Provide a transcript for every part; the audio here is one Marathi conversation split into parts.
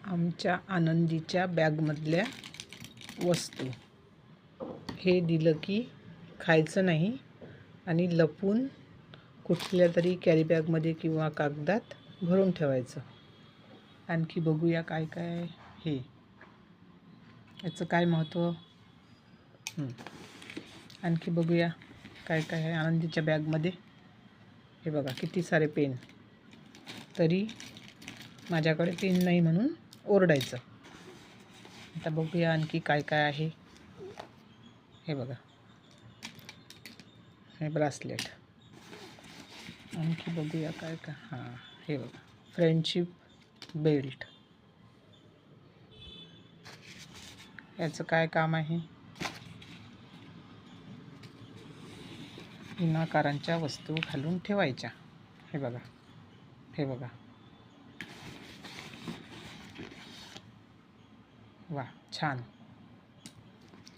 आमच्या आनंदीच्या बॅगमधल्या वस्तू. हे दिलं की खायचं नाही आणि लपून कुठल्या तरी कॅरी बॅगमध्ये किंवा कागदात भरून ठेवायचं. आणखी बघूया काय काय आहे हे, याचं काय महत्त्व. आणखी बघूया काय काय आहे आनंदीच्या बॅगमध्ये. हे बघा किती सारे पेन. तरी माझ्याकडे पेन नाही म्हणून ओरडायचं. आता बघूया आणखी काय काय आहे. हे बघा, हे ब्रासलेट. आणखी बघूया काय काय. हां, हे बघा फ्रेंडशिप बेल्ट. याचं काय काम आहे. विनाकारांच्या वस्तू घालून ठेवायच्या. हे बघा, हे बघा, वा छान.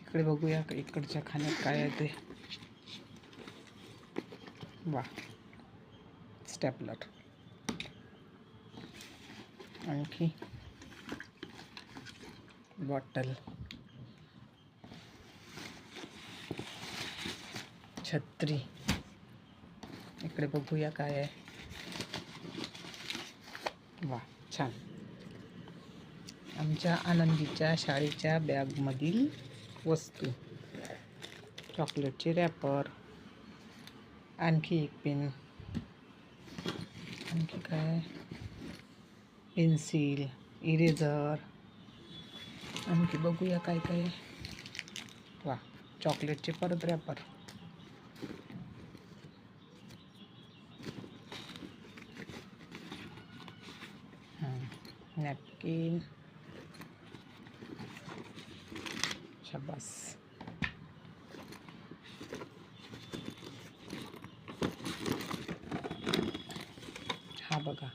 इकडे बघूया इकडच्या खाण्यात काय आहे ते. वा, स्टॅपलर. आणखी बॉटल, छत्री. इकडे बघूया काय आहे. वा छान. आमच्या आनंदीच्या शाळेच्या बॅगमधील वस्तू. चॉकलेटचे रॅपर. आणखी एक पेन. आणखी काय, पेन्सिल, इरेझर. आणखी बघूया काय काय. वा, चॉकलेटचे परत रॅपर. नॅपकिन. शाबास. हा बघा,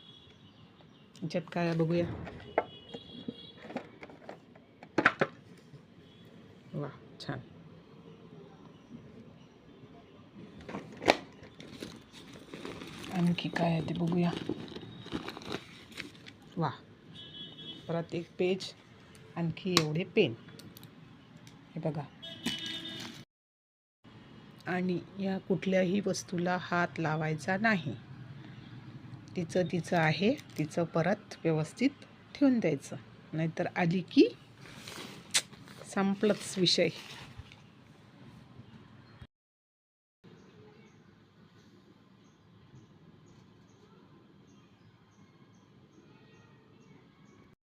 याच्यात काय आहे बघूया. वा छान. आणखी काय आहे ते बघूया. वा, परत एक पेज. आणखी एवढे पेन. हे बघा. आणि या कुठल्याही वस्तूला हात लावायचा नाही. तिचं आहे, तिचं परत व्यवस्थित ठेवून द्यायचं. नाहीतर आली की संपलंच विषय.